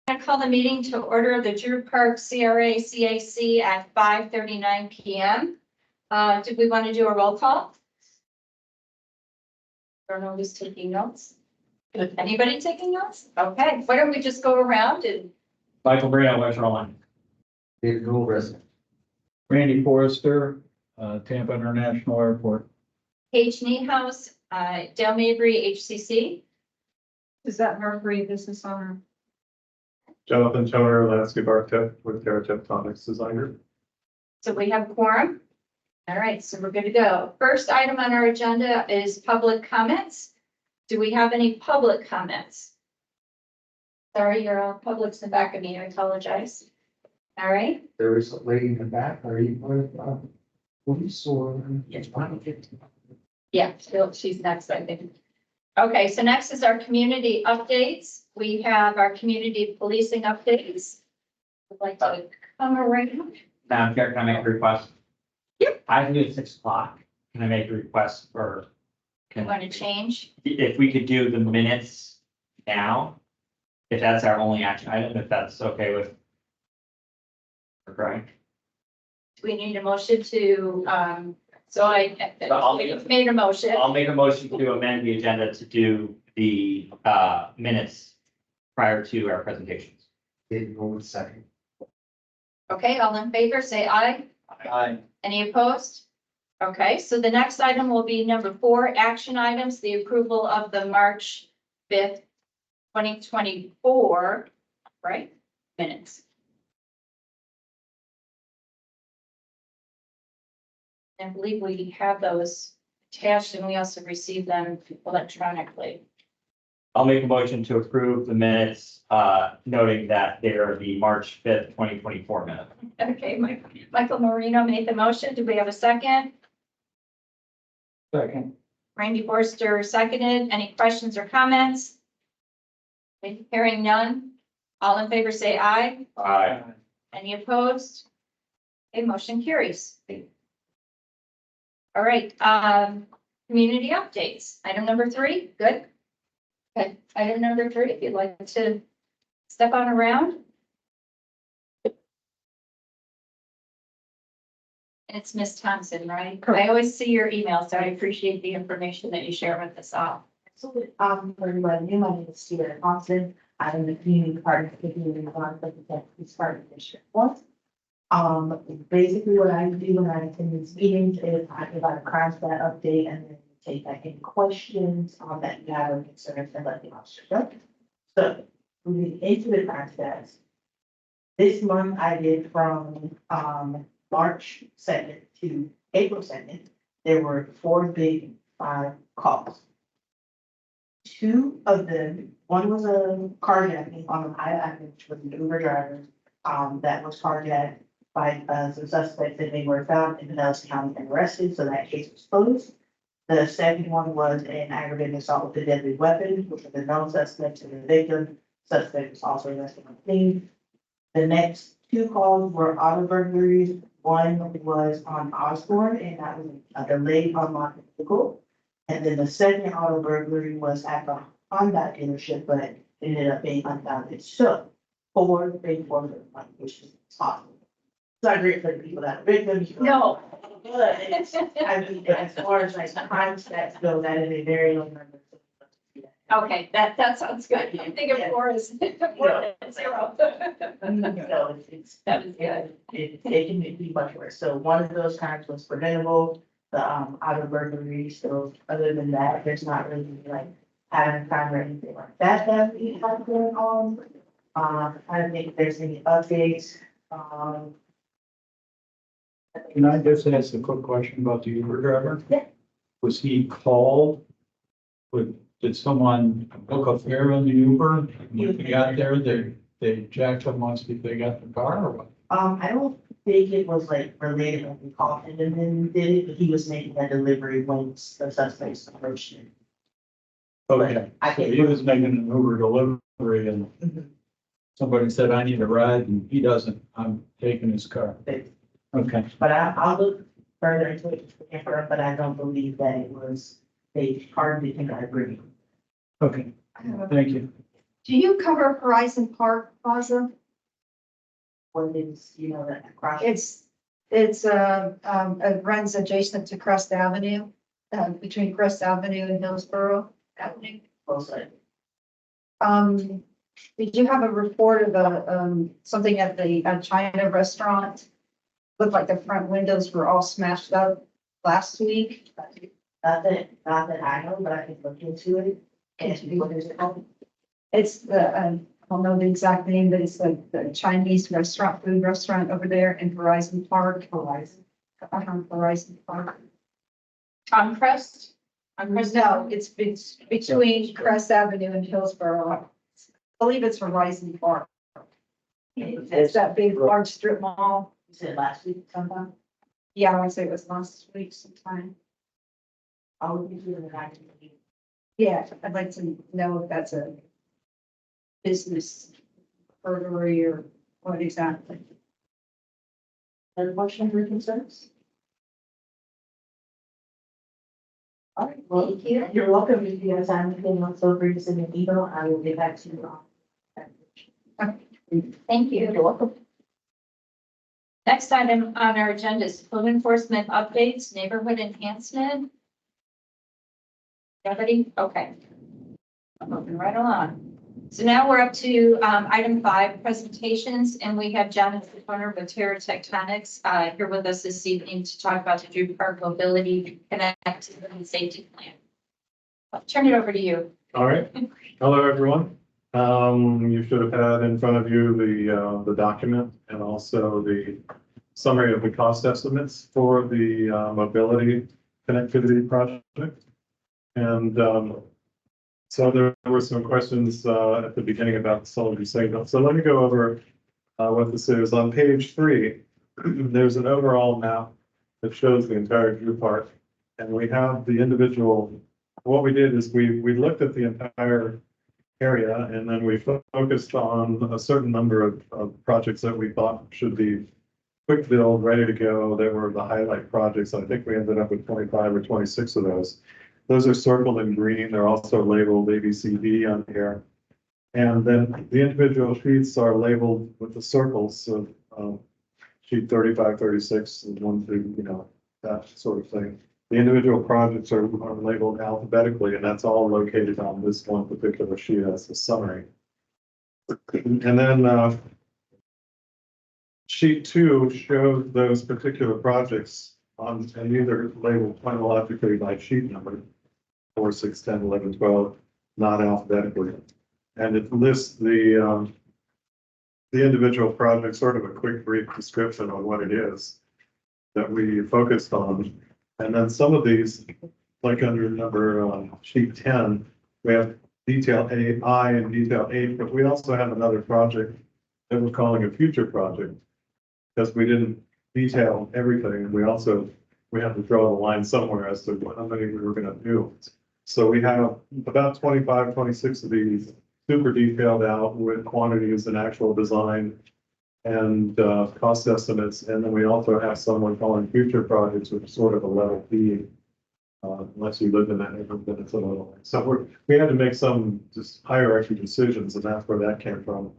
I call the meeting to order the Drew Park CRA CAC at 5:39 PM. Did we want to do a roll call? Don't know who's taking notes. Anybody taking notes? Okay, why don't we just go around and Michael Brino, West Shoreline. David Goldrich. Randy Forrester, Tampa International Airport. Paige Niehaus, Dale Mabry, HCC. Is that Mercury business owner? Jonathan Toner, landscape architect with Terra Tectonics Designer. So we have quorum. All right, so we're good to go. First item on our agenda is public comments. Do we have any public comments? Sorry, you're all public's in the back of me. I apologize. All right. There is a lady in the back, are you part of, police or? Yes, Yeah, she's next, I think. Okay, so next is our community updates. We have our community policing updates. I'd like to come around. Madam Chair, can I make a request? Yep. I can do it 6 o'clock. Can I make a request for, You want to change? if we could do the minutes now? If that's our only action item, if that's okay with. Right? Do we need a motion to, so I made a motion. I'll make a motion to amend the agenda to do the minutes prior to our presentations. David Goldrich, second. Okay, all in favor, say aye. Aye. Any opposed? Okay, so the next item will be number 4, action items, the approval of the March 5th, 2024, right, minutes. I believe we have those attached and we also received them electronically. I'll make a motion to approve the minutes, noting that they are the March 5th, 2024 minutes. Okay, Michael Marino made the motion. Do we have a second? Second. Randy Forster seconded. Any questions or comments? Hearing none. All in favor, say aye. Aye. Any opposed? Okay, motion carries. All right, community updates. Item number 3, good. Okay, item number 3, if you'd like to step on around. It's Miss Thompson, right? Correct. I always see your email, so I appreciate the information that you share with us all. So, for everybody new, my name is Stuart Thompson. I'm the community partner for the community one, but the police department district one. Basically what I do when I attend these meetings is I provide a crime stat update and then take back any questions on that you have or concerns and let the officer know. So, moving into the crime stats. This month I did from, March 2nd to April 2nd, there were 4 big 5 calls. 2 of them, one was a carjacking on the high avenue, which was an Uber driver, that was carjacked by some suspects, and they were found in Pinellas County and arrested, so that case was closed. The second one was an aggravated assault with a deadly weapon, which was a known suspect to the victim. Suspect was also arrested on the scene. The next 2 calls were auto burglaries. One was on Osborne, and that was a delayed unlocked vehicle. And then the second auto burglary was at the Honda dealership, but it ended up being unfounded. So 4 big forms of money, which is awesome. It's not great for the people that are victims. No. But it's, I mean, as far as like crime stats go, that is a very low number. Okay, that sounds good. I think of 4 as 4 and 0. So it's, That is good. it can be much worse. So one of those crimes was preventable, the auto burglary. So other than that, there's not really like pattern crime or anything like that we have going on. I don't think there's any updates. Can I just ask a quick question about the Uber driver? Yeah. Was he called? Did someone book a fare on the Uber? When they got there, they jacked him once they got the car or what? I don't think it was like related when we called him and then did it, but he was making a delivery when the suspects approached him. Okay, I so think- he was making an Uber delivery and Mhm. somebody said, I need a ride, and he doesn't, I'm taking his car. Okay. But I'll look further into it, but I don't believe that it was, they hardly think I agree. Okay, thank you. Do you cover Horizon Park Plaza? What is, you know, that across. It runs adjacent to Crest Avenue, between Crest Avenue and Hillsborough Avenue. Close it. Did you have a report of something at the China restaurant? Looked like the front windows were all smashed up last week. Not that I know, but I can look into it. And what is it called? It's I don't know the exact name, but it's the Chinese restaurant, food restaurant over there in Horizon Park. Horizon. Horizon Park. On Crest? On Crest? No, it's between Crest Avenue and Hillsborough. I believe it's Horizon Park. It's that big large strip mall. You said last week sometime? Yeah, I would say it was last week sometime. I would be doing it. I can. Yeah, I'd like to know if that's a business burglary or what exactly. Other questions or concerns? All right, well, Thank you. you're welcome. If you have time, anything else, feel free to send me an email. I will get back to you. Thank you. You're welcome. Next item on our agenda is code enforcement updates, neighborhood enhancement. Everybody, okay. I'm moving right along. So now we're up to item 5, presentations, and we have Jonathan Turner with Terra Tectonics here with us this evening to talk about the Drew Park Mobility Connectivity and Safety Plan. I'll turn it over to you. All right. Hello, everyone. You should have had in front of you the document and also the summary of the cost estimates for the mobility connectivity project. And so there were some questions at the beginning about the solar signal. So let me go over what this is. On page 3, there's an overall map that shows the entire Drew Park. And we have the individual, what we did is we looked at the entire area and then we focused on a certain number of projects that we thought should be quick build, ready to go. They were the highlight projects. I think we ended up with 25 or 26 of those. Those are circled in green. They're also labeled A, B, C, D on here. And then the individual sheets are labeled with the circles of sheet 35, 36, and 1 through, you know, that sort of thing. The individual projects are labeled alphabetically, and that's all located on this one particular sheet as a summary. And then sheet 2 shows those particular projects on, and either labeled chronologically by sheet number, 4, 6, 10, 11, 12, not alphabetically. And it lists the individual project, sort of a quick brief description on what it is that we focused on. And then some of these, like under number sheet 10, we have detail I and detail 8, but we also have another project that we're calling a future project because we didn't detail everything. We have to draw the line somewhere as to how many we were going to do. So we have about 25, 26 of these super detailed out with quantities and actual design and cost estimates. And then we also have some we're calling future projects, which is sort of a level B. Unless you live in that neighborhood, then it's a little. So we had to make some just hierarchy decisions, and that's where that came from.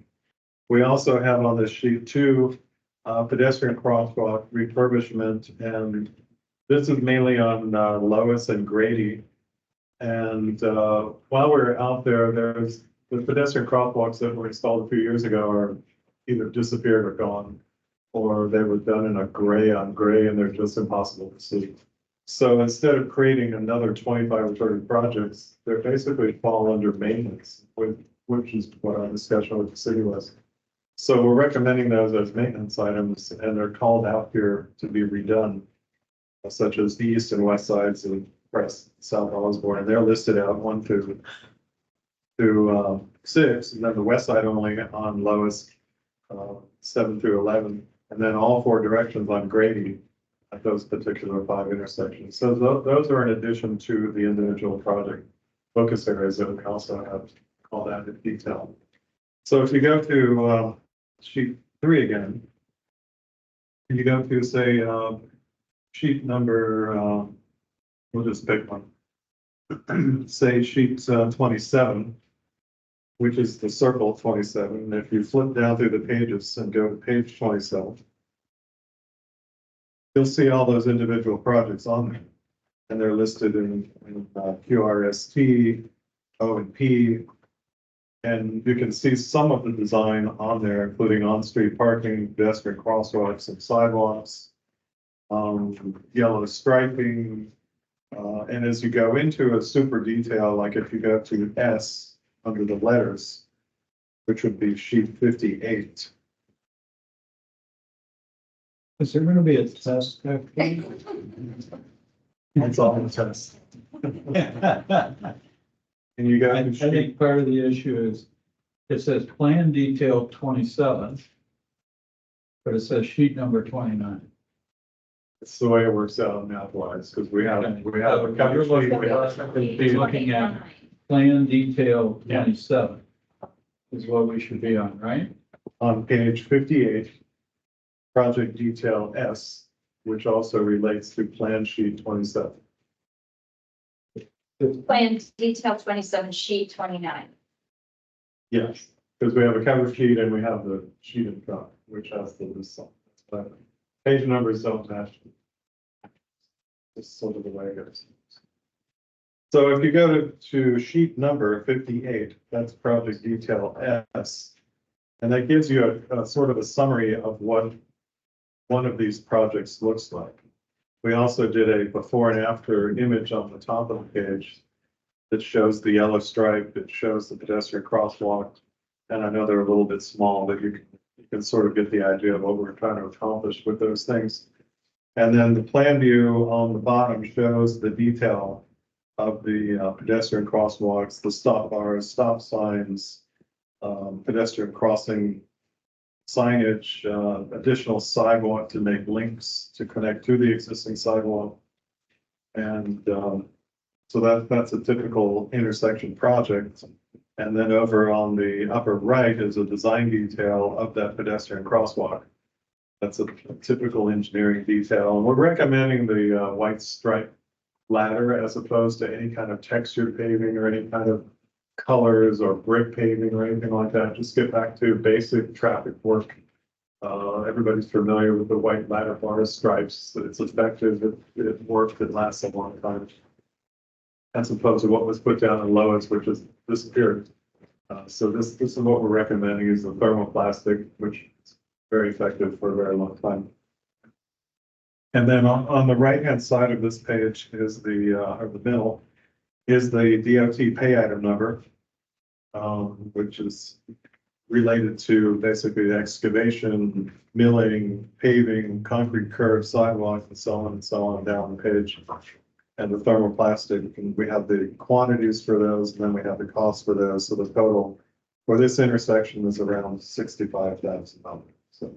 We also have on this sheet 2, pedestrian crosswalk refurbishment, and this is mainly on Lois and Grady. And while we're out there, there's the pedestrian crosswalks that were installed a few years ago are either disappeared or gone, or they were done in a gray on gray and they're just impossible to see. So instead of creating another 25 or 30 projects, they basically fall under maintenance, which is what our discussion with the city was. So we're recommending those as maintenance items, and they're called out here to be redone, such as the east and west sides of Crest, South Osborne, and they're listed out 1 through 6, and then the west side only on Lois, 7 through 11, and then all 4 directions on Grady at those particular 5 intersections. So those are in addition to the individual project focus areas that we also have called out in detail. So if you go to sheet 3 again, you go to say sheet number, we'll just pick one, say sheet 27. which is the circle 27. If you flip down through the pages and go to page 27, you'll see all those individual projects on there. And they're listed in QRST, O and P. And you can see some of the design on there, including on-street parking, pedestrian crosswalks and sidewalks, yellow striping. And as you go into a super detail, like if you go to S under the letters, which would be sheet 58. Is there gonna be a test after? It's all in the test. And you go I to sheet, think part of the issue is, it says plan detail 27, but it says sheet number 29. it's the way it works out math wise, because we have a cover You're sheet. looking we have- at- be looking at plan detail 27 is what we should be on, right? On page 58, project detail S, which also relates to plan sheet 27. Plan detail 27, sheet 29. Yes, because we have a cover sheet and we have the sheet in front, which has the list on it. But page numbers don't match. It's sort of the way it goes. So if you go to sheet number 58, that's project detail S. And that gives you a sort of a summary of what one of these projects looks like. We also did a before and after image on the top of the page that shows the yellow stripe, it shows the pedestrian crosswalk. And I know they're a little bit small, but you can sort of get the idea of what we're trying to accomplish with those things. And then the plan view on the bottom shows the detail of the pedestrian crosswalks, the stop bars, stop signs, pedestrian crossing signage, additional sidewalk to make links to connect to the existing sidewalk. And so that's a typical intersection project. And then over on the upper right is a design detail of that pedestrian crosswalk. That's a typical engineering detail. And we're recommending the white stripe ladder as opposed to any kind of textured paving or any kind of colors or brick paving or anything like that. Just get back to basic traffic work. Everybody's familiar with the white ladder bars, stripes. It's effective. It worked. It lasts a long time. As opposed to what was put down in Lois, which has disappeared. So this is what we're recommending is the thermoplastic, which is very effective for a very long time. And then on the right-hand side of this page is or the middle, is the DOT pay item number, which is related to basically the excavation, milling, paving, concrete curb, sidewalks, and so on down the page. And the thermoplastic, and we have the quantities for those, and then we have the cost for those. So the total for this intersection is around $65,000. So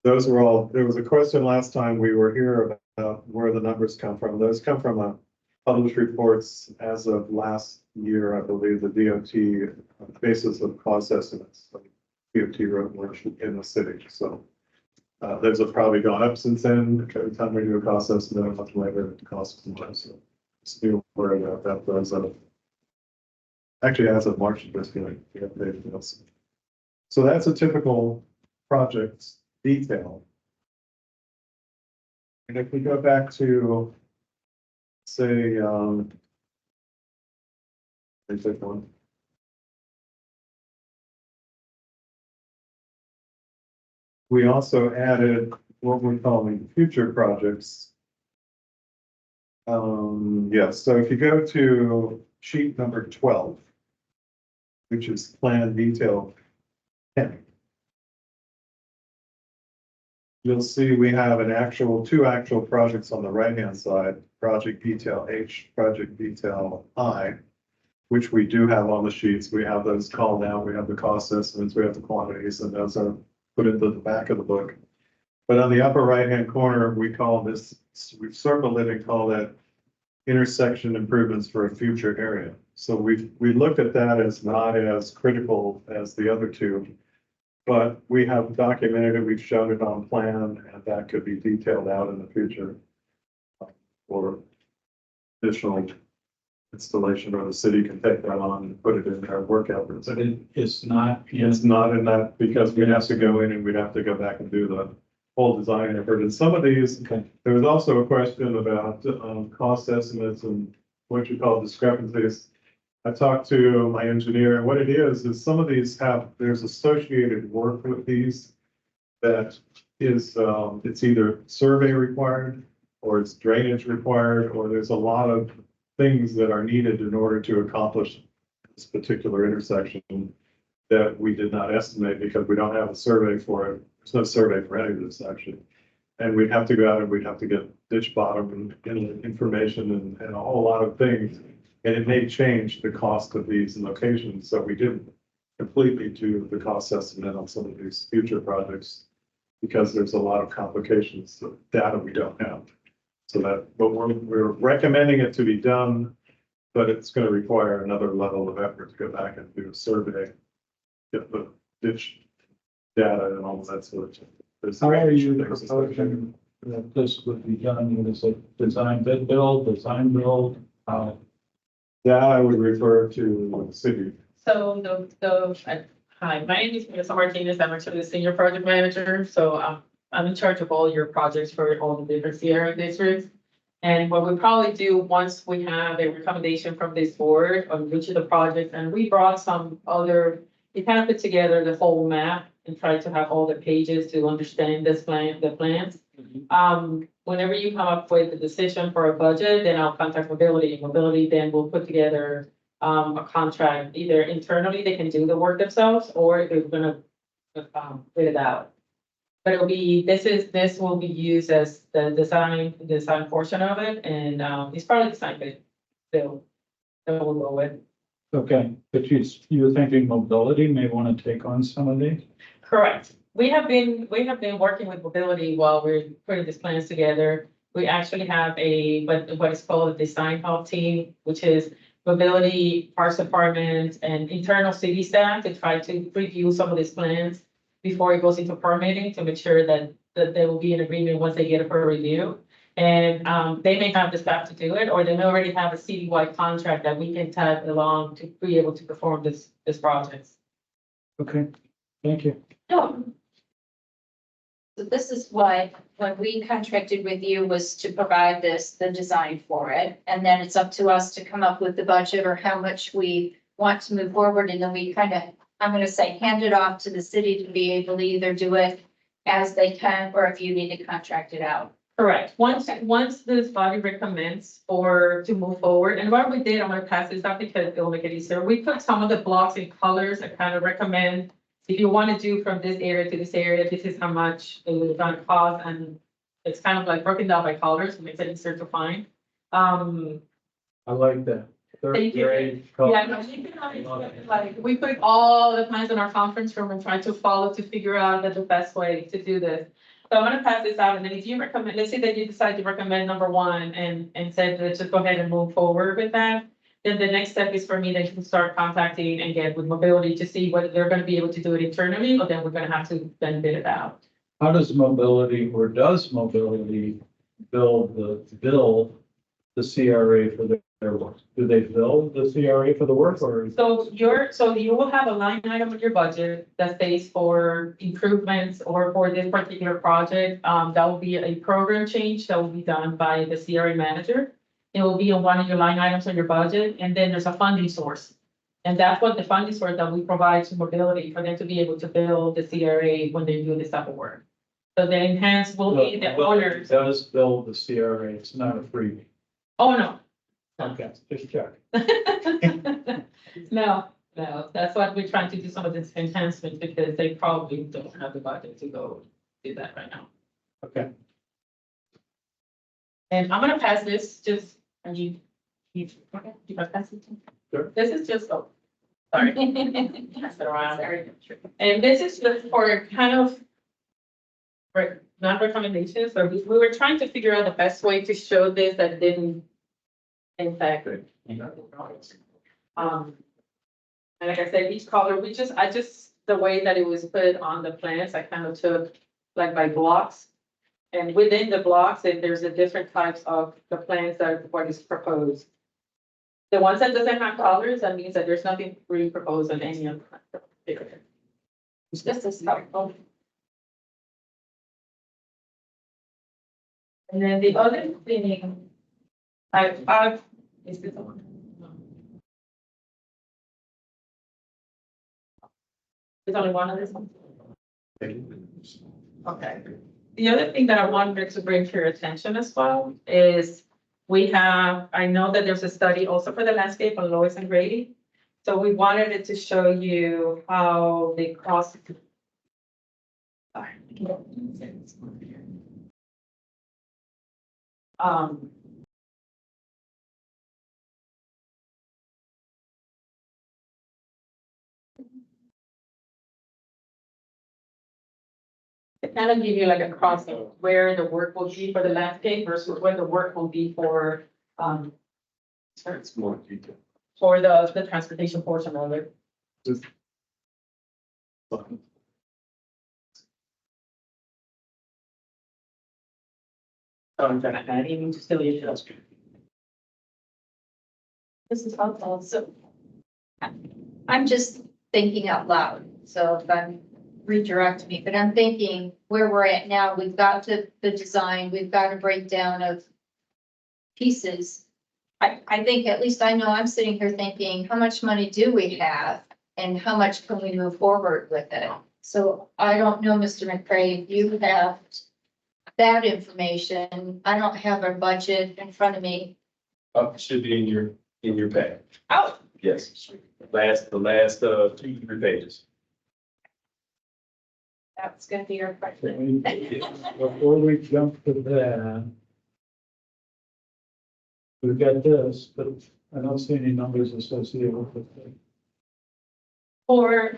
those were all, there was a question last time we were here about where the numbers come from. Those come from published reports as of last year, I believe, the DOT basis of cost estimates, DOT road work in the city. So those have probably gone up since then. Every time we do a cost estimate, a month later, the cost is more. So just be aware about that. Those actually as of March of this year, we updated those. So that's a typical project detail. And if we go back to, say, let's take one. We also added what we're calling future projects. Yes, so if you go to sheet number 12, which is plan detail 10. You'll see we have two actual projects on the right-hand side, project detail H, project detail I, which we do have on the sheets. We have those called out. We have the cost estimates, we have the quantities, and those are put into the back of the book. But on the upper right-hand corner, we've circled it and called that intersection improvements for a future area. So we looked at that as not as critical as the other two. But we have documented it, we've shown it on plan, and that could be detailed out in the future for additional installation, or the city can take that on and put it in their work efforts. But it's not, It's not in that, because we'd have to go in and we'd have to go back and do the whole design effort. And some of these, okay, there was also a question about, cost estimates and what you call discrepancies. I talked to my engineer, and what it is some of these there's associated work with these that is, it's either survey required, or it's drainage required, or there's a lot of things that are needed in order to accomplish this particular intersection that we did not estimate because we don't have a survey for it. There's no survey for any of this actually. And we'd have to go out and we'd have to get ditch bottom and information and a whole lot of things. And it may change the cost of these locations. So we didn't completely do the cost estimate on some of these future projects because there's a lot of complications, of data we don't have. So but we're recommending it to be done, but it's going to require another level of effort to go back and do a survey, get the ditch data and all of that sort of thing. There's how are you things proposing that this would be done? Is it design bid build, design build? That I would refer to the city. So hi, my name is Melissa Martinez. I'm actually the senior project manager. So I'm in charge of all your projects for all the different Sierra districts. And what we probably do once we have a recommendation from this board on which of the projects, and we brought some other, we kind of put together the whole map and tried to have all the pages to understand this plan, the plans. Whenever you come up with a decision for a budget, then I'll contact mobility. Mobility then will put together a contract, either internally, they can do the work themselves, or they're gonna bid it out. But it'll be, this will be used as the design portion of it, and it's probably design bid. So that we'll go with. Okay, but you're thinking mobility may want to take on some of these? Correct. We have been working with mobility while we're putting these plans together. We actually have what is called a design hub team, which is mobility, parks department, and internal city staff to try to review some of these plans before it goes into permitting to make sure that there will be an agreement once they get it for review. And they may have the staff to do it, or they may already have a citywide contract that we can tag along to be able to perform this project. Okay, thank you. No. So this is what, when we contracted with you was to provide the design for it. And then it's up to us to come up with the budget or how much we want to move forward. And then we kind of, I'm going to say, hand it off to the city to be able to either do it as they can, or if you need to contract it out. Correct. Once this body recommends to move forward, and what we did, I'm gonna pass this out because it'll make it easier. We put some of the blocks in colors that kind of recommend, if you want to do from this area to this area, this is how much it was gonna cost, and it's kind of like broken down by colors, so it makes it easier to find. I like that. Third Thank you. grade. Yeah, no, you can, like, we put all the plans in our conference room and try to follow to figure out the best way to do this. So I'm gonna pass this out, and then if you recommend, let's say that you decide to recommend number one and said, let's just go ahead and move forward with that. Then the next step is for me to start contacting and get with mobility to see whether they're gonna be able to do it internally, or then we're gonna have to then bid it out. How does mobility build the CRA for their work? Do they build the CRA for the work, or? So you will have a line item in your budget that stays for improvements or for this particular project. That will be a program change that will be done by the CRA manager. It will be on one of your line items on your budget, and then there's a funding source. And that's what the funding source that we provide to mobility for them to be able to build the CRA when they do this type of work. So the enhanced will be the owners. It does build the CRA, it's not a freebie. Oh, no. Okay, just check. No, that's what we're trying to do, some of this enhancement, because they probably don't have the budget to go do that right now. Okay. And I'm gonna pass this, just, and you pass it? Sure. This is just, oh, sorry. Pass it around. And this is just for kind of not recommendations, but we were trying to figure out the best way to show this that didn't impact. And like I said, each color, the way that it was put on the plans, I kind of took like by blocks. And within the blocks, there's a different types of the plans that what is proposed. The ones that doesn't have colors, that means that there's nothing really proposed on any of them. This is helpful. And then the other thing, I've, is this one? There's only one of this one? Okay. The other thing that I wanted to bring to your attention as well is we have, I know that there's a study also for the landscape on Lois and Grady. So we wanted it to show you how the cost. Sorry. To kind of give you like a cross of where the work will be for the landscape versus where the work will be for, It's more detailed. for the transportation portion of it. So I'm gonna add even to still use those. This is helpful, so. I'm just thinking out loud, so if I'm, redirect me, but I'm thinking where we're at now, we've got the design, we've got a breakdown of pieces. I think, at least I know I'm sitting here thinking, how much money do we have? And how much can we move forward with it? So I don't know, Mr. McCray, if you have that information. I don't have our budget in front of me. Should be in your pack. Oh, Yes. The last 2-3 pages. that's gonna be our question. Before we jump to that, we've got this, but I don't see any numbers associated with it.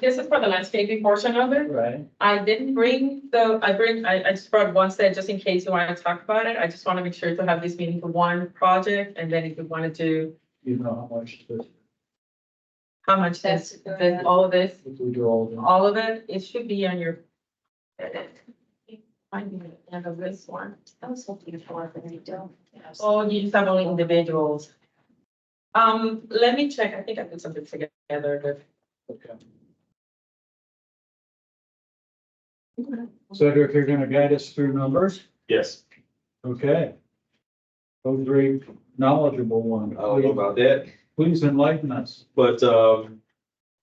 This is for the landscaping portion of it. Right. I didn't bring I just brought one set just in case you want to talk about it. I just want to make sure to have this meeting for one project and then if you wanted to, You know how much this, how much this, all of this, if we do all all of it, it should be on your. Might be the end of this one. I was hoping for, but I don't. Oh, you just have only individuals. Let me check. I think I put something together, but. okay. Cedric, you're gonna guide us through numbers? Yes, Okay. Oh, great, knowledgeable one. I don't know about that, Please enlighten us. but,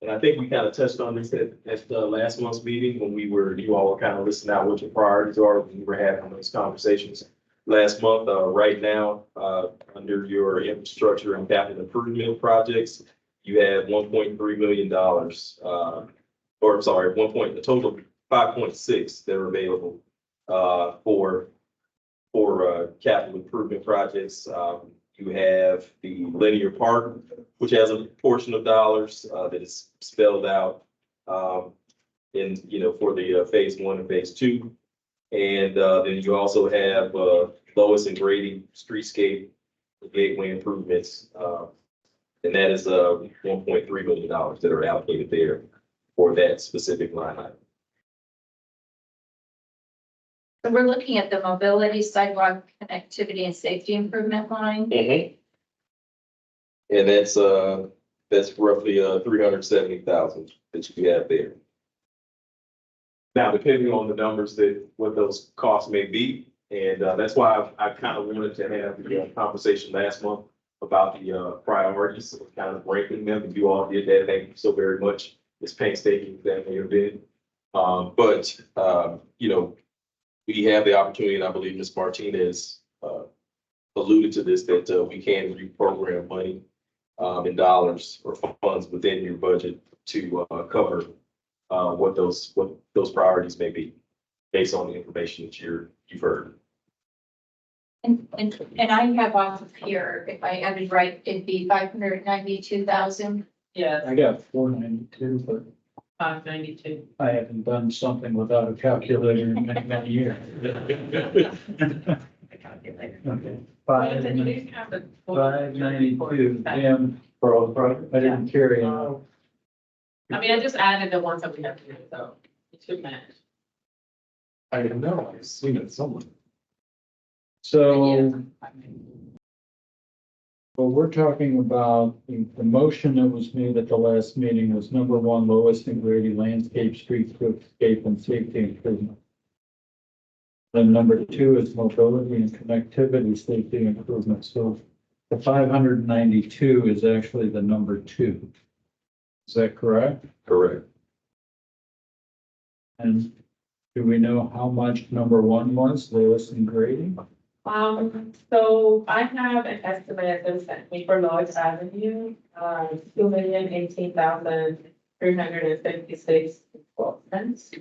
and I think we kind of touched on this at the last month's meeting when you all were kind of listening out what your priorities are, when we were having those conversations last month. Right now, under your infrastructure and capital improvement projects, you have $1.3 million, or I'm sorry, a total of 5.6 that are available, for capital improvement projects. You have the linear park, which has a portion of dollars, that is spelled out, in, for the phase 1 and phase 2. And, then you also have, Lois and Grady streetscape gateway improvements, and that is, $1.3 million that are allocated there for that specific line item. So we're looking at the mobility, sidewalk connectivity and safety improvement line. And that's roughly, 370,000 that you have there. Now, depending on the numbers what those costs may be, and, that's why I kind of wanted to have the conversation last month about the, priorities, kind of ranking them, and you all did that. Thank you so very much. It's painstaking that may have been. But, we have the opportunity, and I believe Ms. Martinez alluded to this, that we can reprogram money in dollars or funds within your budget to cover what those priorities may be based on the information that you've heard. And I have off of here, if I added right, it'd be 592,000. Yes, I got 492, but 592. I haven't done something without a calculator in many, many years. The calculator. Okay. At least have the- 592, damn, for all the project, I didn't carry it. I mean, I just added the ones that we have to do, so it should match. I didn't know, I've seen it somewhere. So Well, we're talking about the motion that was made at the last meeting was number one, lowest and Grady landscape, streetscape and safety improvement. Then number two is mobility and connectivity safety improvement. So the 592 is actually the number two. Is that correct? Correct. And do we know how much number one was, lowest and Grady? So I have an estimate that was sent me for Lloyd's Avenue, 2,018,356.12 cents.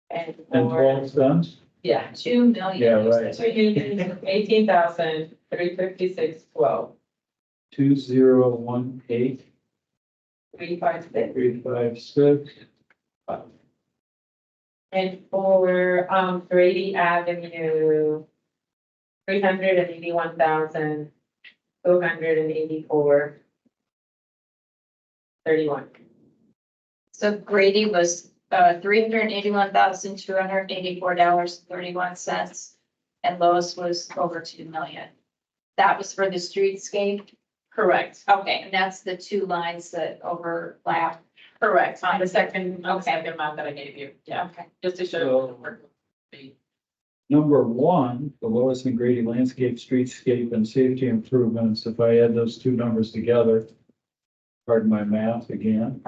And And for, 12 cents? yeah, 2 million. Yeah, right. 2,018,356.12, 2018. 356. 356. And for, Grady Avenue, 381,284.31. So Grady was, $381,284.31. And Lois was over 2 million. That was for the streetscape. Correct, Okay, and that's the two lines that overlap. correct, on the second Okay. amount that I gave you, yeah, Okay. just to show what the work would be. Number one, the lowest and Grady landscape, streetscape and safety improvements. If I add those two numbers together, pardon my math again,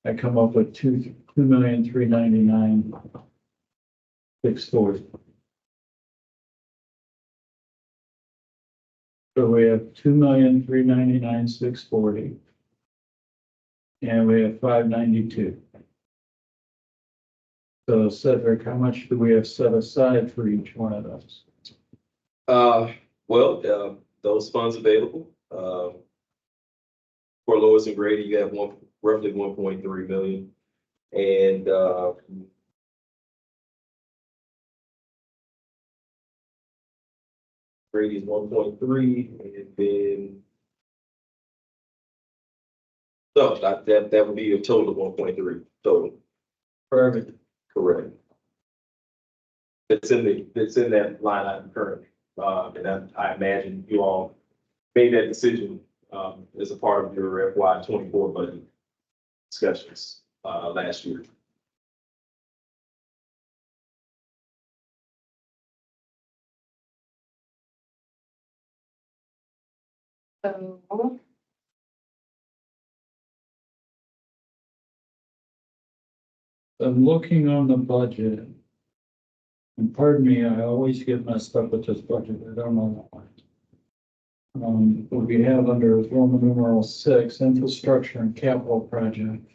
I come up with 2,399,640. So we have 2,399,640. And we have 592. So Cedric, how much do we have set aside for each one of those? Those funds available, for Lois and Grady, you have roughly 1.3 million. And, Grady's 1.3, and then, so that would be a total of 1.3 total, For everything. correct? It's in that line item currently, and I imagine you all made that decision, as a part of your FY 24 budget discussions, last year. So I'm looking on the budget. And pardon me, I always get messed up with this budget. I don't know why. What we have under Roman numeral 6, infrastructure and capital projects.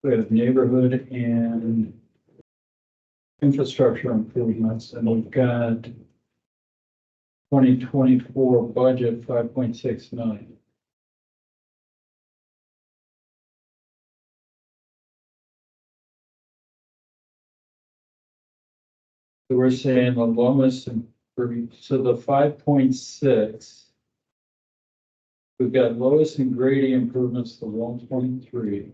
We have neighborhood and infrastructure improvements, and we've got 2024 budget 5.6 million. So we're saying the lowest, so the 5.6. We've got lowest and Grady improvements to 1.3.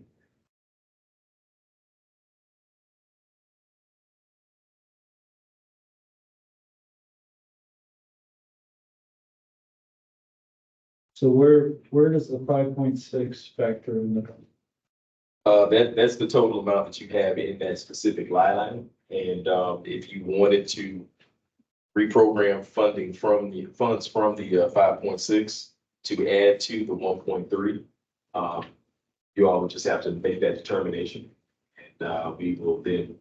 So where does the 5.6 factor in the? That's the total amount that you have in that specific line item. And, if you wanted to reprogram funding from the funds from the 5.6 to add to the 1.3, you all would just have to make that determination. And, we will then,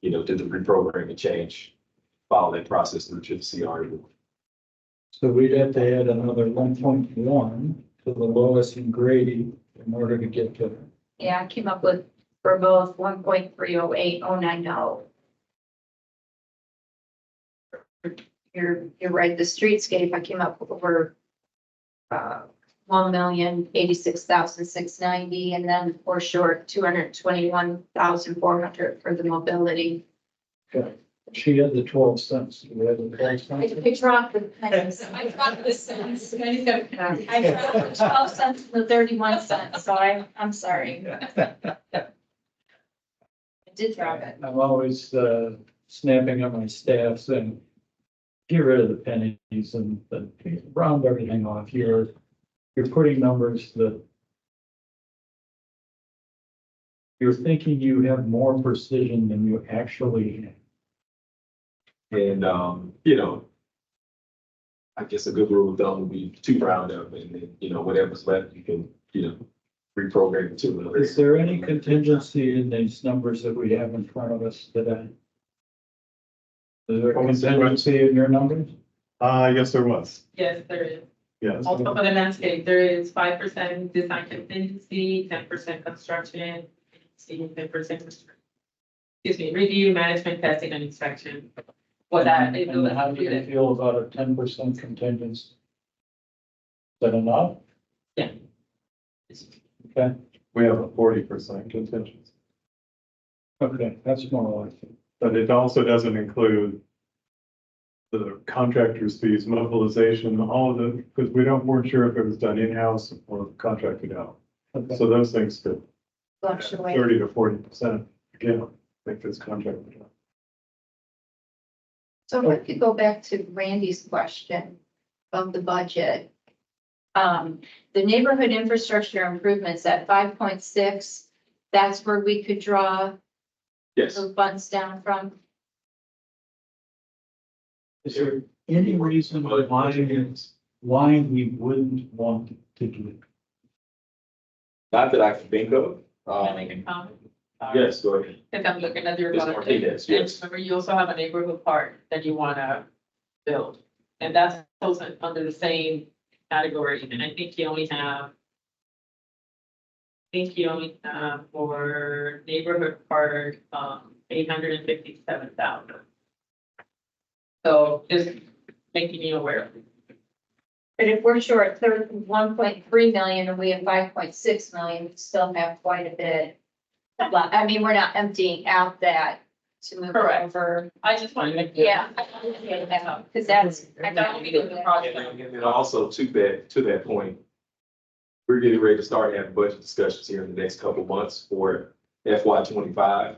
do the reprogramming change, follow that process through to the CRE. So we'd have to add another 1.1 to the lowest in Grady in order to get to. yeah, I came up with for both 1.308090. You're right, the streetscape, I came up with over 1,086,690, and then we're short 221,400 for the mobility. Okay. She had the 12 cents. Do we have the 12 cents? I dropped the pennies. I dropped the cents. I dropped the 12 cents and the 31 cents, so I'm sorry. I did drop it. I'm always snapping at my staff saying, get rid of the pennies and round everything off. You're putting numbers that you're thinking you have more precision than you actually have. And, you know, I guess a good rule of thumb would be 2 roundup and then, you know, whatever's left, you can, you know, reprogram it to another. Is there any contingency in these numbers that we have in front of us today? Is there contingency in your numbers? Yes, there was. Yes, there is. Yes. Also for the landscape, there is 5% design contingency, 10% construction, 10%, excuse me, review, management, testing and inspection. What that. it And how do you will- feel about a 10% contingency? Is that enough? Yeah. Okay, We have a 40% contingency, okay, that's more like it. but it also doesn't include the contractor's fees, mobilization, all of the, because weren't sure if it was done in-house or contracted out. Okay. So those things could Fluctuate. 30 to 40%, again, I think it's contracted out. So if I could go back to Randy's question of the budget. The neighborhood infrastructure improvements at 5.6, that's where we could draw Yes. the funds down from. Is there any reason why we wouldn't want to do it? Not that I can think of. Can I make a comment? Yes, go ahead. Because I'm looking at your Ms. budget. Martinez, And yes. remember, you also have a neighborhood park that you wanna build. And that's also under the same category, and I think you only have. For neighborhood park, 857,000. So just making you aware. But if we're short 1.3 million and we have 5.6 million, we still have quite a bit. I mean, we're not emptying out that to move Correct. over. I just wanted to make. Yeah, I understand that, because that's, I That would be don't. the project. And then also to that point, we're getting ready to start having budget discussions here in the next couple months for FY 25.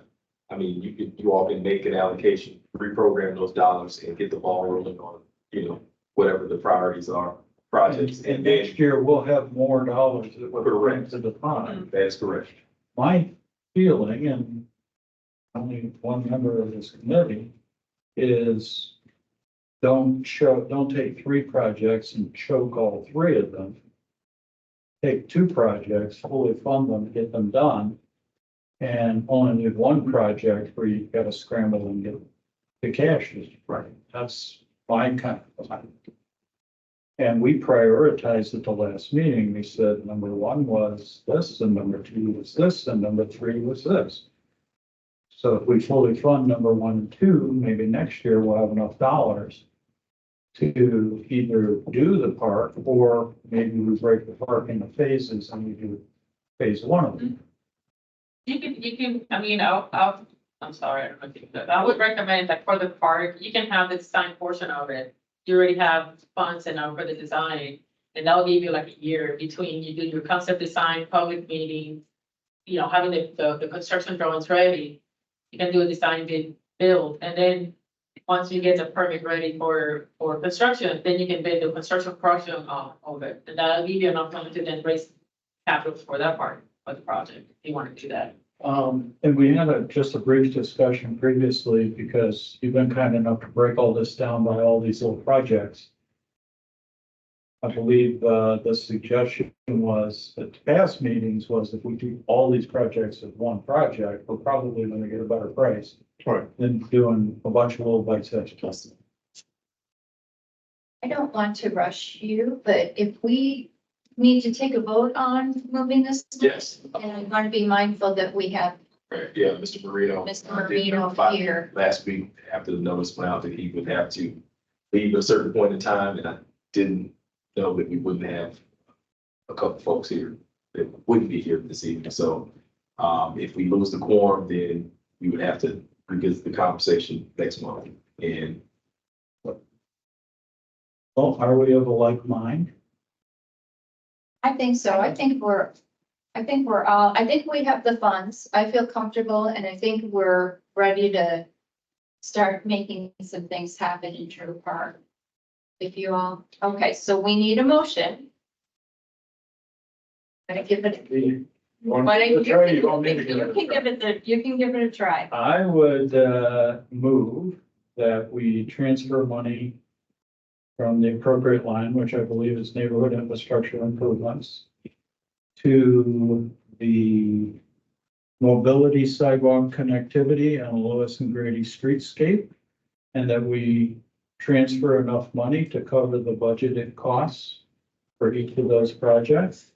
I mean, you all can make an allocation, reprogram those dollars and get the ball rolling on, you know, whatever the priorities are, projects. And And then, next year, we'll have more dollars that we're bringing Correct. to the fund. that's correct. My feeling, and only one member of this committee, is don't take 3 projects and choke all 3 of them. Take 2 projects, fully fund them, get them done, and only need 1 project where you've got to scramble and get the cash. Right. That's my kind of thing. And we prioritized at the last meeting. We said number 1 was this, and number 2 was this, and number 3 was this. So if we fully fund number 1 and 2, maybe next year we'll have enough dollars to either do the park, or maybe we break the park into phases and we do phase 1 of it. You can, I mean, I'm sorry, I don't know if you can, but I would recommend that for the park, you can have the design portion of it. You already have funds enough for the design, and that'll give you like a year between you do your concept design, public meeting, you know, having the construction drawings ready. You can do a design build, and then once you get the permit ready for construction, then you can bid the construction portion of it. And that'll give you enough time to then raise capital for that part of the project, if you want to do that. And we had just a brief discussion previously, because you've been kind enough to break all this down by all these little projects. I believe, the suggestion was at past meetings was if we do all these projects as one project, we're probably going to get a better price Right. than doing a bunch of little bite-sized pieces. I don't want to rush you, but if we need to take a vote on moving this. Yes. And I'm going to be mindful that we have Right, yeah, Mr. Marino. Mr. I did Marino notify here. Last week, after the notice went out, that he would have to leave at a certain point in time, and I didn't know that we wouldn't have a couple folks here that wouldn't be here this evening, so if we lose the quorum, then we would have to revisit the conversation next month, and Well, are we of a like mind? I think so. I think we have the funds. I feel comfortable, and I think we're ready to start making some things happen in True Park. If you all, okay, so we need a motion. Gonna give it, why don't you, you can give it you can give it a try. I would, move that we transfer money from the appropriate line, which I believe is neighborhood infrastructure improvements, to the mobility sidewalk connectivity and Lewis and Grady streetscape, and that we transfer enough money to cover the budgeted costs for each of those projects.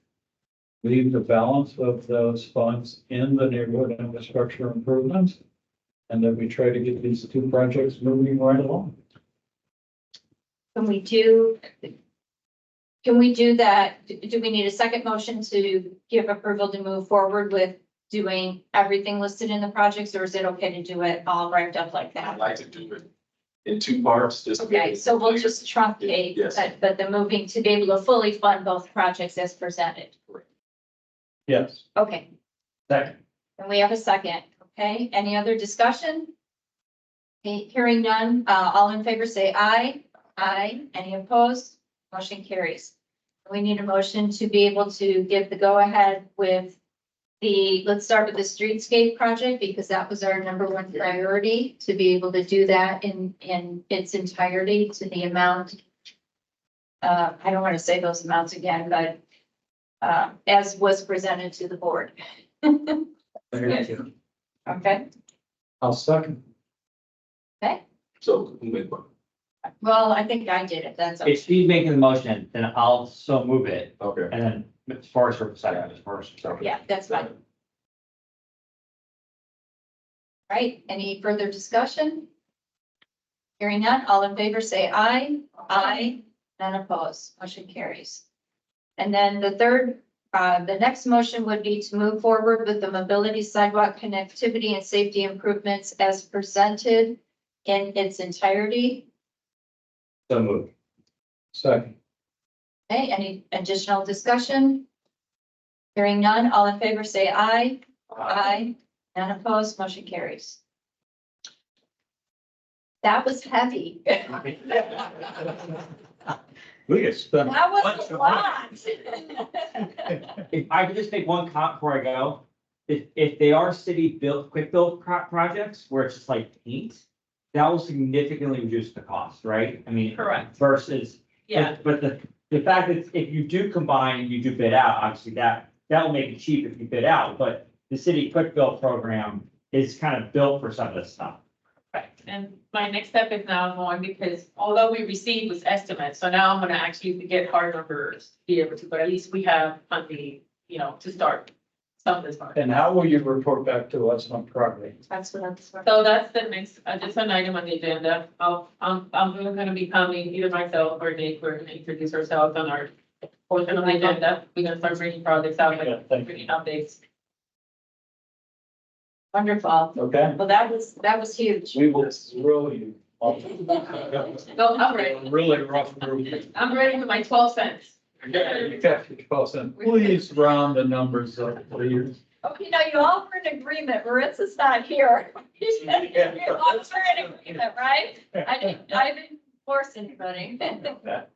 Leave the balance of those funds in the neighborhood infrastructure improvements, and that we try to get these two projects moving right along. Can we do that? Do we need a second motion to give approval to move forward with doing everything listed in the projects, or is it okay to do it all wrapped up like I'd that? like to do it in two parts, just. Okay, so we'll just truncate, Yes. but the moving to be able to fully fund both projects as presented. Yes. Okay, Second. and we have a second, okay? Any other discussion? Okay, hearing none, all in favor say aye. Aye. Any opposed? Motion carries. We need a motion to be able to give the go-ahead with let's start with the streetscape project, because that was our number one priority, to be able to do that in its entirety to the amount. I don't want to say those amounts again, but as was presented to the board. Thank you. Okay, I'll second. So, who made one? well, I think I did it, that's, If she's making the motion, then I'll so move it, Okay. and then Ms. Forrester will second, Ms. Forrester. So. yeah, that's fine. Right, any further discussion? Hearing none, all in favor say aye. Aye. None opposed, motion carries. And then the third, the next motion would be to move forward with the mobility sidewalk connectivity and safety improvements as presented in its entirety. So moved. Second. Okay, any additional discussion? Hearing none, all in favor say aye. Aye. None opposed, motion carries. That was heavy. We get spent. That was a lot. If I could just make one comment before I go, if they are city built, quick build projects where it's just like paint, that will significantly reduce the cost, right? I mean. Correct. Versus. Yeah, But the fact that if you do combine and you do bid out, obviously that will make it cheap if you bid out, but the city quick build program is kind of built for some of this stuff. correct. And my next step is now going, because although we received was estimates, so now I'm gonna actually get hard numbers to be able to, but at least we have funding, to start some of this work. And how will you report back to us on progress? That's what I'm. So that's the next, just an item on the agenda. I'm gonna be coming, either myself or Nate, we're gonna introduce ourselves on our portion of the agenda. We're gonna start bringing projects out, Yeah, like thank you. bringing updates. Wonderful. Okay, Well, that was huge. we will drill you. Go, I'm ready. Really rough group. I'm ready with my 12 cents. Please round the numbers up, please. Okay, now you all were in agreement. Marissa's not here. You all were in agreement, right? I didn't force anybody.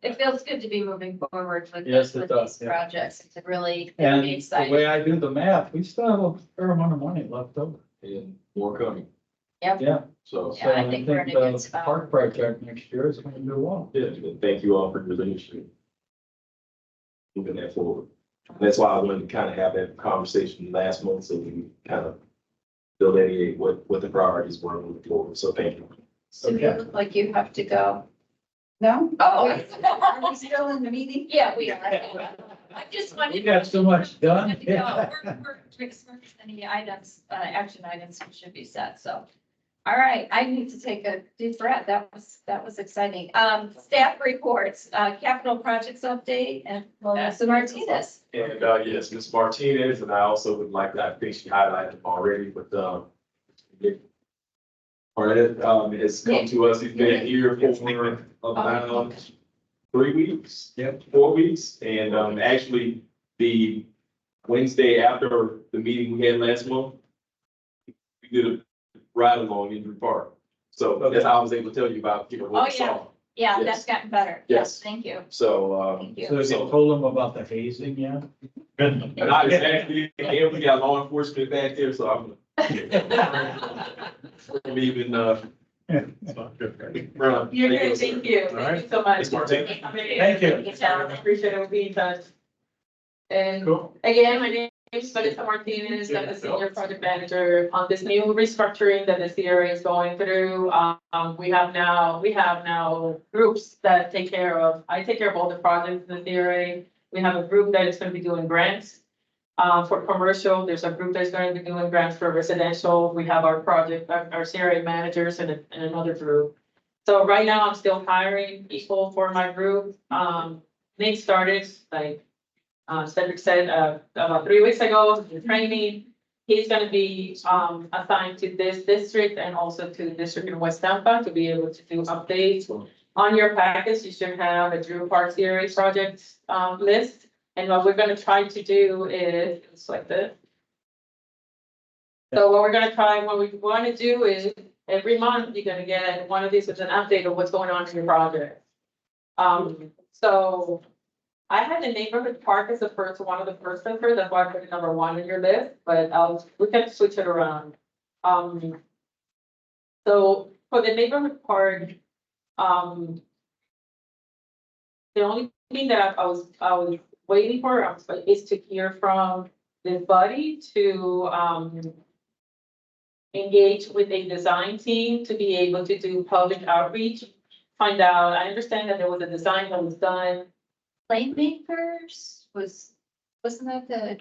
It feels good to be moving forward with Yes, it with does, these yeah. projects. It's really And be the exciting. way I do the math, we still have a fair amount of money left over. And more coming, Yeah. so, Yeah, I think we're in a good the spot. park project next year is gonna do well. yeah, and thank you all for your leadership. Moving that forward. That's why I wanted to kind of have that conversation last month, so we can kind of delineate what the priorities were moving forward, so thank you. So you Okay. look like you have to go. No? Oh. Are we still in the meeting? Yeah, we are. I just wanted. We got so much done. Good to go. We're any items, action items should be set, so. All right, I need to take a deep breath. That was exciting. Staff reports, capital projects update and Melissa Martinez. And, yes, Ms. Martinez, and I also would like to, I think she highlighted them already, but, Arnett, has come to us, he's been here for about 3 weeks. Yep. 4 weeks, and, actually, the Wednesday after the meeting we had last month, we did a ride along in the park. So that's how I was able to tell you about, what we Oh, yeah. saw. Yeah, Yes. that's gotten better. Yes. Thank you. So, Thank you. So have you told them about the hazing yet? not exactly, and we got law enforcement back there, so I'm. I'm even, Ron, You're good, sir. thank you. All right. Thank you so much. Thanks, Martin. Thank you. Appreciate it, we'll be in touch. And Cool. again, my name is Melissa Martinez, I'm the senior project manager on this new restructuring that the CRA is going through. We have now groups that take care of, I take care of all the projects in the CRA. We have a group that is gonna be doing grants. For commercial, there's a group that's going to be doing grants for residential. We have our project, our CRA managers and another group. So right now, I'm still hiring people for my group. Nate started, like, Cedric said, about 3 weeks ago, the training. He's gonna be, assigned to this district and also to the district in West Tampa to be able to do updates. On your package, you should have a Drew Park CRA project, list. And what we're gonna try to do is, it's like this. So what we wanna do is, every month, you're gonna get one of these with an update of what's going on in your project. So I had the neighborhood park as one of the first filters, that's why I put it number 1 on your list, but we can switch it around. So for the neighborhood park, the only thing that I was waiting for is to hear from this body to engage with a design team to be able to do public outreach. Find out, I understand that there was a design that was done. Playmakers wasn't that the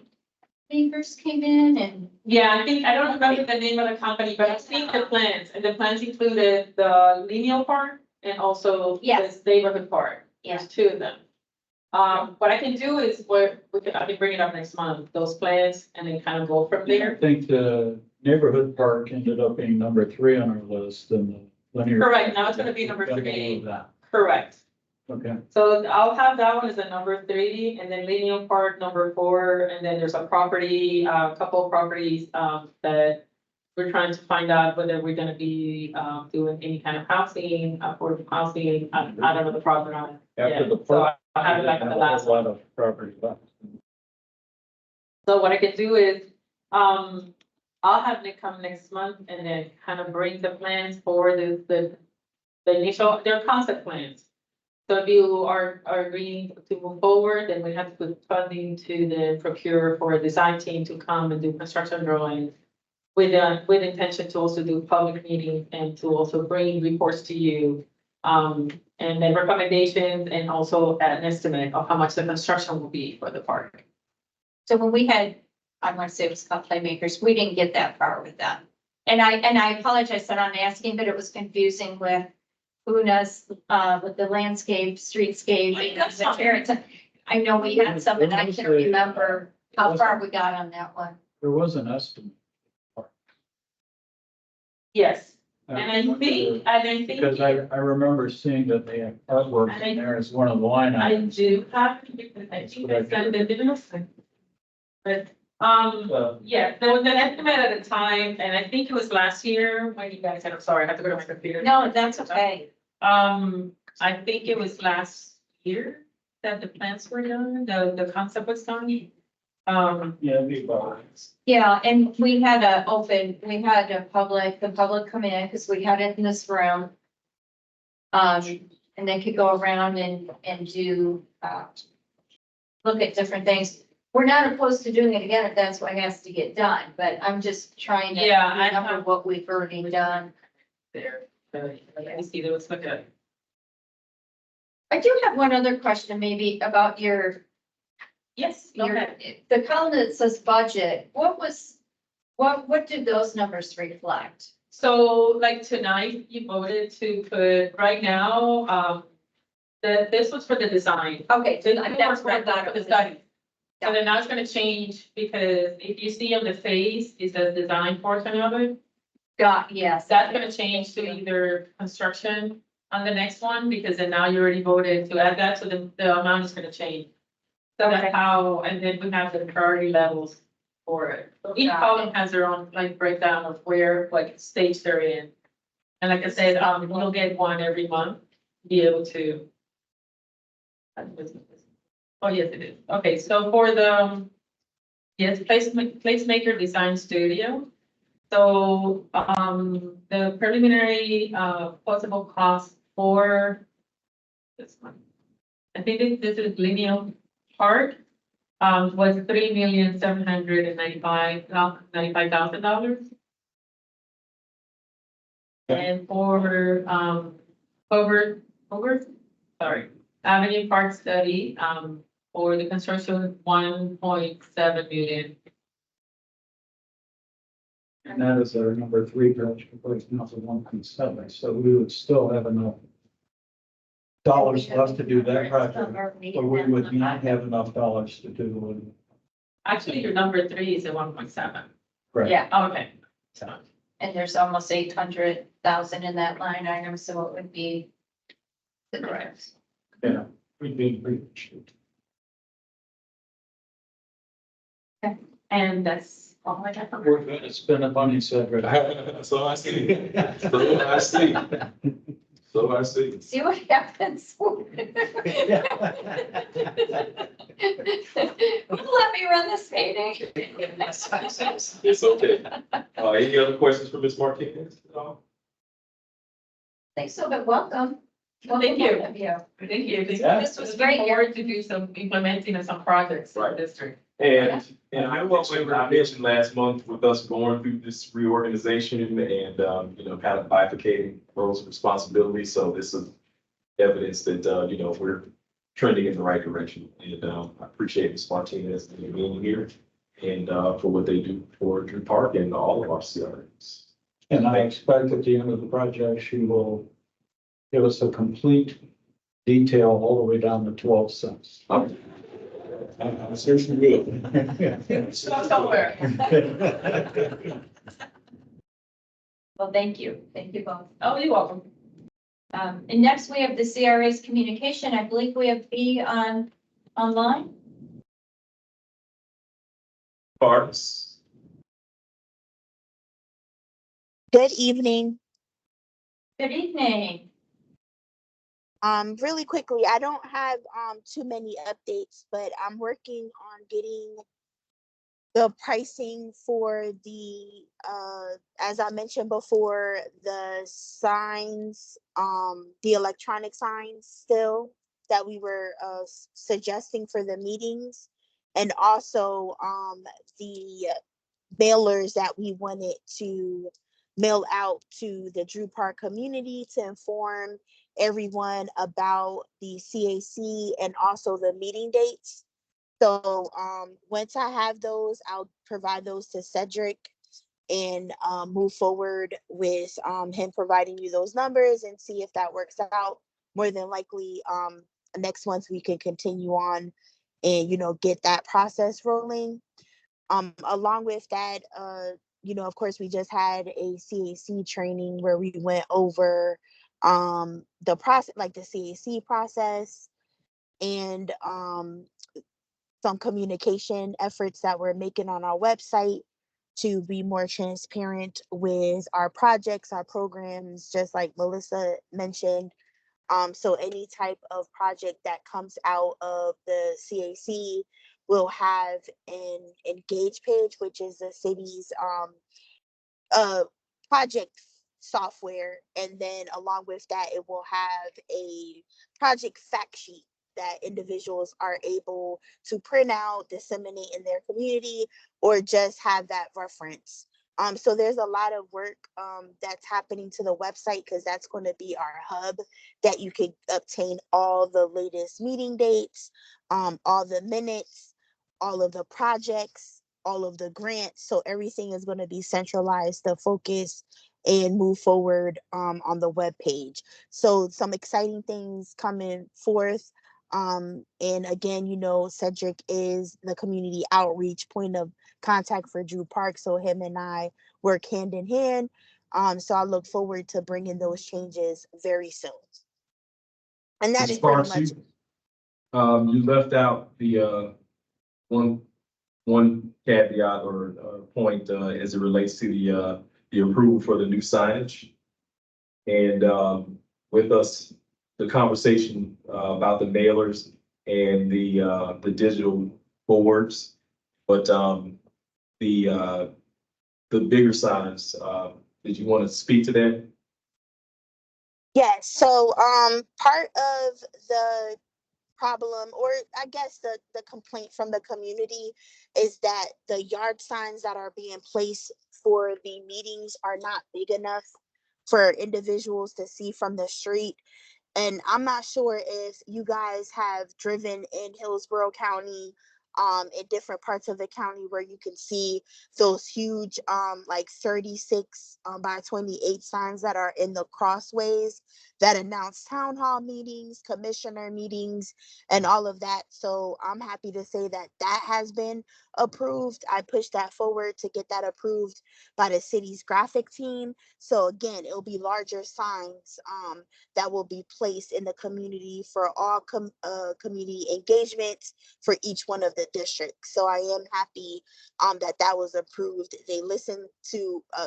makers came in and? Yeah, I don't remember the name of the company, but I've seen the plans, and the plans included the lineal part and also Yes. this neighborhood part. Yeah. There's 2 of them. What I can do is I can bring it up next month, those plans, and then kind of go from I there. think the neighborhood park ended up being number 3 on our list and the linear. Correct, now it's gonna be number Gonna 3. move that. Correct. Okay. So I'll have that one as a number 3, and then lineal park number 4, and then there's a property, a couple of properties, that we're trying to find out whether we're gonna be, doing any kind of housing, affordable housing, I don't know the property on it. After the Yeah, so park. I'll have it back on the last A lot of property left. So what I can do is, I'll have Nick come next month and then kind of bring the plans for the initial, their concept plans. So if you are agreeing to move forward, then we have to put funding to then procure for a design team to come and do construction drawings. With intention to also do public meetings and to also bring reports to you. And then recommendations and also an estimate of how much the construction will be for the park. So when we had, I want to say it was called Playmakers, we didn't get that far with them. And I apologize that I'm asking, but it was confusing with Una's, with the landscape, streetscape, the terrace. I know we had some, and I can't remember how far we got on that one. There was an estimate. Yes, and I think. Because I remember seeing that they had artwork in there as one of the line I items. do have, because I think I sent it, didn't I? But, yeah, there was an estimate at the time, and I think it was last year when you guys had, I'm sorry, I have to go to my computer. No, that's okay. I think it was last year that the plans were done, the concept was done. Yeah, it'd be about. Yeah, and we had the public come in, because we had it in this room. And they could go around and do, look at different things. We're not opposed to doing it again if that's what has to get done, but I'm just trying to Yeah, I remember have- what we've already done. There, I see there was like a. I do have one other question maybe about Yes, go ahead. the column that says budget. What did those numbers reflect? So like tonight, you voted to put, right now, this was for the design. Okay, so That's that's what I thought for it the was. study. So then now it's gonna change because if you see on the face, it says design portion of it. Yes. That's gonna change to either construction on the next one, because then now you already voted to add that, so the amount is gonna change. So Okay. that's how, and then we have the priority levels for it. So each Got it. column has their own like breakdown of where, like stage they're in. And like I said, you'll get one every month. be able to. Oh, yes, it is. Okay, so for the, yes, placemaker design studio. So, the preliminary, possible cost for this one. I think this is lineal park, was $3,795,000. And for, sorry, Avenue Park Study, for the construction, 1.7 million. And that is our number 3 project, it's not the 1.7, so we would still have enough dollars left to do that project, but we would not have enough dollars to do. Actually, your number 3 is at 1.7. Right. Yeah, Okay, so, and there's almost 800,000 in that line item, so it would be the difference. Yeah, we'd be pretty cheap. and that's all I got from her. We're gonna spend a money, Cedric. So I see. So I see. So I see. See what happens. Let me run this meeting. It's okay. Any other questions for Ms. Martinez? No? Thanks so, but welcome. Thank you. Welcome, yeah. Thank you. Yeah. This was Looking great. forward to do some implementing of some projects in the district. And I mentioned last month with us going through this reorganization and, kind of bifurcating roles and responsibilities. So this is evidence that, we're trending in the right direction. And I appreciate Ms. Martinez being here and for what they do for Drew Park and all of our CRAs. And I expect at the end of the project, she will give us a complete detail all the way down to 12 cents. I certainly will. Somewhere. Well, thank you. Thank you both. Oh, you're welcome. And next we have the CRA's communication. I believe we have B online. Parks. Good evening. Good evening. Really quickly, I don't have too many updates, but I'm working on getting the pricing for the as I mentioned before, the signs, the electronic signs still that we were suggesting for the meetings, and also the mailers that we wanted to mail out to the Drew Park community to inform everyone about the CAC and also the meeting dates. So once I have those, I'll provide those to Cedric and move forward with him providing you those numbers and see if that works out. More than likely, next month we can continue on and get that process rolling. Along with that, of course, we just had a CAC training where we went over the process, like the CAC process, and some communication efforts that we're making on our website to be more transparent with our projects, our programs, just like Melissa mentioned. So any type of project that comes out of the CAC will have an engage page, which is the city's project software. And then along with that, it will have a project fact sheet that individuals are able to print out, disseminate in their community, or just have that reference. So there's a lot of work that's happening to the website, because that's going to be our hub that you can obtain all the latest meeting dates, all the minutes, all of the projects, all of the grants. So everything is going to be centralized to focus and move forward on the web page. So some exciting things coming forth. And again, Cedric is the community outreach point of contact for Drew Park. So him and I work hand in hand. So I look forward to bringing those changes very soon. And that's pretty much. You left out the one caveat or point as it relates to the approval for the new signage. And with us the conversation, about the mailers and the digital boards. But, the bigger signs, did you want to speak to that? Yes, so part of the problem, or I guess the complaint from the community, is that the yard signs that are being placed for the meetings are not big enough for individuals to see from the street. And I'm not sure if you guys have driven in Hillsborough County, in different parts of the county where you can see those huge, like 36 by 28 signs that are in the crossways that announce town hall meetings, commissioner meetings, and all of that. So I'm happy to say that that has been approved. I pushed that forward to get that approved by the city's graphic team. So again, it'll be larger signs that will be placed in the community for all community engagements for each one of the districts. So I am happy that that was approved. They listened to a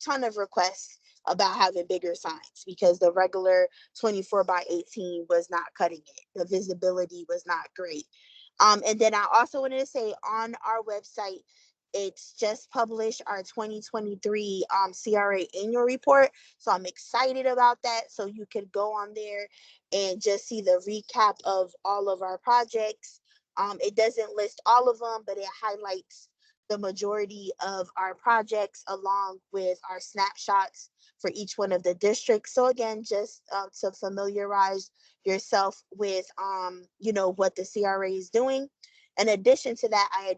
ton of requests about having bigger signs because the regular 24 by 18 was not cutting it. The visibility was not great. And then I also wanted to say on our website, it's just published our 2023 CRA annual report. So I'm excited about that. So you could go on there and just see the recap of all of our projects. It doesn't list all of them, but it highlights the majority of our projects along with our snapshots for each one of the districts. So again, just to familiarize yourself with, you know, what the CRA is doing. In addition to that, I had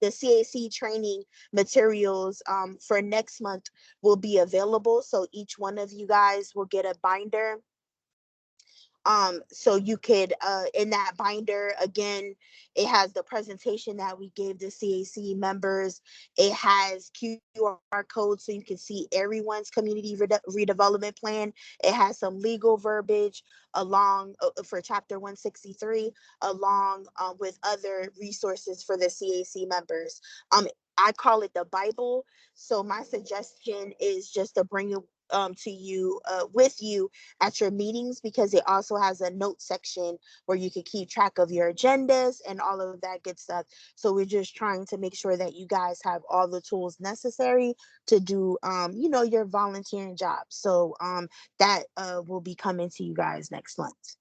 the CAC training materials for next month will be available. So each one of you guys will get a binder. So you could, in that binder, again, it has the presentation that we gave the CAC members. It has QR codes so you can see everyone's community redevelopment plan. It has some legal verbiage along for chapter 163, along with other resources for the CAC members. I call it the Bible. So my suggestion is just to bring it to you, with you at your meetings, because it also has a note section where you can keep track of your agendas and all of that good stuff. So we're just trying to make sure that you guys have all the tools necessary to do, you know, your volunteering job. So that will be coming to you guys next month.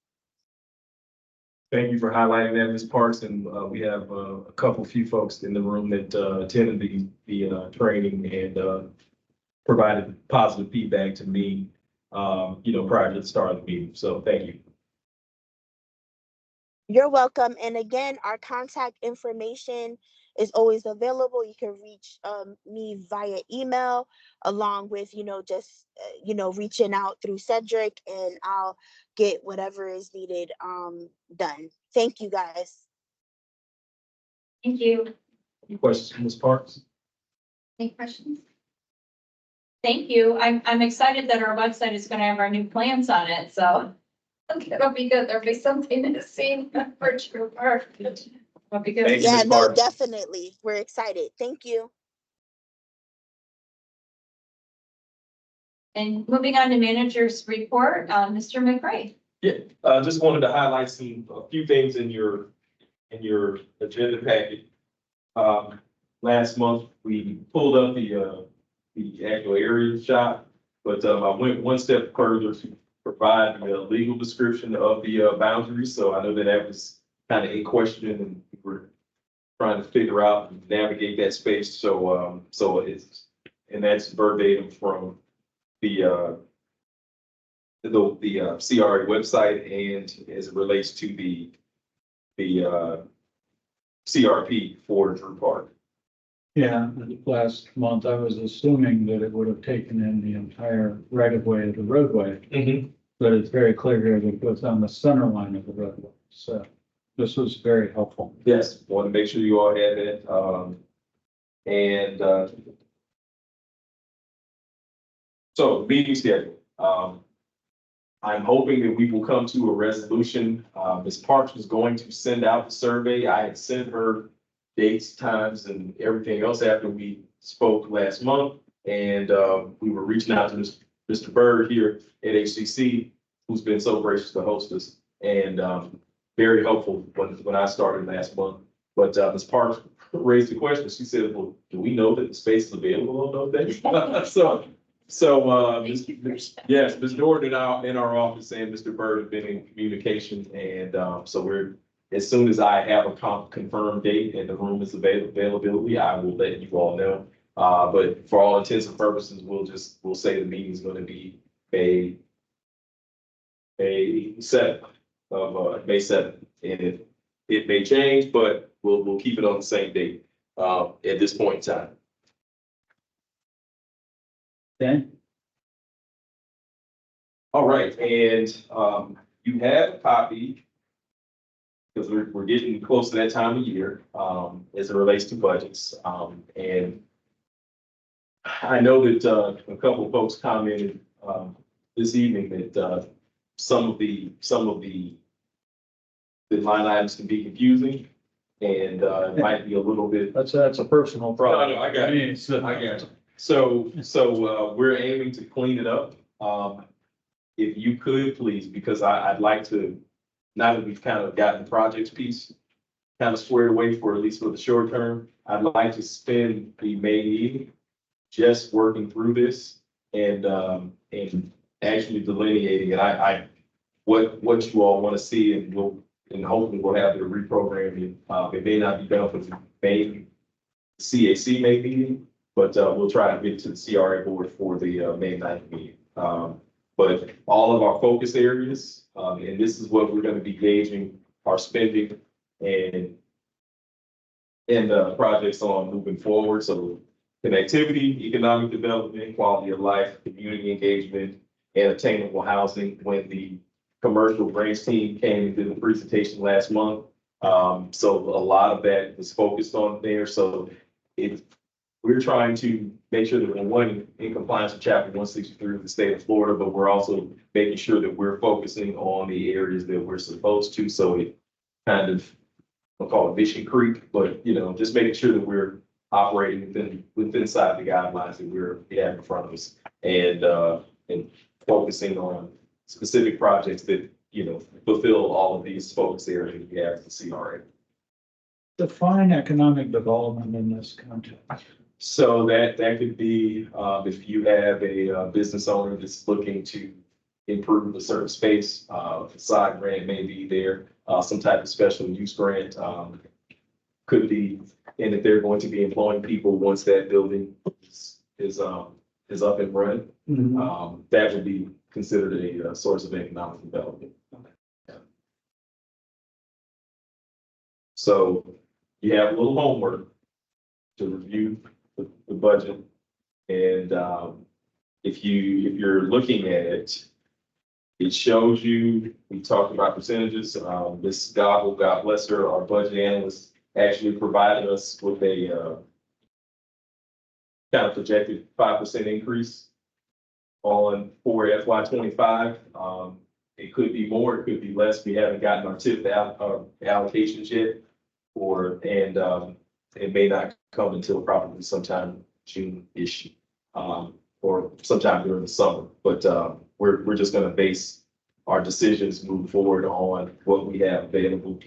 Thank you for highlighting that, Ms. Parks, and we have a few folks in the room that attended the training and provided positive feedback to me, you know, prior to the start of the meeting. So thank you. You're welcome. And again, our contact information is always available. You can reach me via email, along with, you know, just, you know, reaching out through Cedric, and I'll get whatever is needed done. Thank you, guys. Thank you. Any questions from Ms. Parks? Any questions? Thank you. I'm excited that our website is gonna have our new plans on it, so it'll be good. There'll be something to see for True Park. It'll be good. Thank you, Yeah, Ms. no, Parks. definitely. We're excited. Thank you. And moving on to manager's report, Mr. McRae. Yeah, just wanted to highlight a few things in your agenda packet. Last month, we pulled up the actual area shot, but I went one step further to provide the legal description of the boundaries. So I know that was kind of a question, and we were trying to figure out and navigate that space. So and that's verbatim from the CRA website, and as it relates to the CRP for Drew Park. Yeah, last month I was assuming that it would have taken in the entire right of way of the roadway, but it's very clear here that it goes on the center line of the roadway. So this was very helpful. Yes, want to make sure you all had that. So meeting schedule. I'm hoping that we will come to a resolution. Ms. Parks was going to send out the survey. I had sent her dates, times, and everything else after we spoke last month. And we were reaching out to Mr. Bird here at HCC, who's been so gracious to host us and, very helpful when I started last month. But, Ms. Parks raised the question. She said, well, do we know that the space is available on those days? Yes, Ms. Jordan in our office and Mr. Bird have been in communication, and so as soon as I have a confirmed date and the room is availability, I will let you all know. But for all intents and purposes, we'll say the meeting is gonna be a set of May 7th, and it may change, but we'll keep it on the same date at this point in time. Okay, All right, and you have a copy, because we're getting close to that time of year, as it relates to budgets. And I know that a couple of folks commented this evening that some of the line items can be confusing, and it might be a little bit. that's a personal problem. No, I got it. I got it. So we're aiming to clean it up. If you could, please, because I'd like to, now that we've kind of gotten the projects piece kind of squared away for at least for the short term, I'd like to spend the May meeting just working through this and actually delineating it. What you all want to see, and hopefully we'll have the reprogramming. It may not be done for the May CAC May meeting, but we'll try to get to the CRA board for the May 9th meeting. But all of our focus areas, and this is what we're going to be gauging our spending and projects on moving forward. So connectivity, economic development, quality of life, community engagement, and attainable housing. When the commercial grants team came and did the presentation last month, so a lot of that was focused on there. So we're trying to make sure that we're in compliance with Chapter 163 of the state of Florida, but we're also making sure that we're focusing on the areas that we're supposed to. So it kind of, I'll call it Mission Creek, but just making sure that we're operating within inside the guidelines that we have in front of us, and focusing on specific projects that fulfill all of these focus areas we have at the CRA. Define economic development in this context. So that could be, if you have a business owner that's looking to improve a certain space, facade grant may be there, some type of special use grant, could be, and if they're going to be employing people once that building is up and running, that would be considered a source of economic development. Yeah. So you have a little homework to review the budget, and if you're looking at it, it shows you, we talked about percentages. Ms. Gobble, God bless her, our budget analyst, actually provided us with a kind of projected 5% increase for FY25. It could be more, it could be less. We haven't gotten our TIP allocations yet, and it may not come until probably sometime June-ish, or sometime during the summer. But we're just going to base our decisions moving forward on what we have available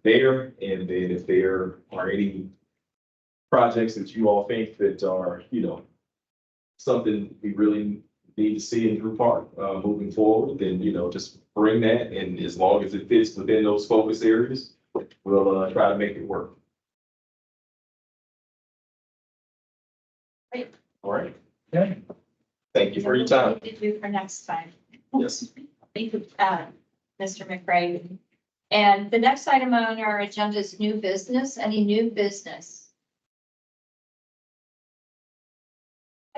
there, and then if there are any projects that you all think that are something we really need to see in Drew Park moving forward, then just bring that, and as long as it fits within those focus areas, we'll try to make it work. Great. All right. Okay. Thank you for your time. What to do for next time. Yes. Thank you, Mr. McRae. And the next item on our agenda is new business. Any new business?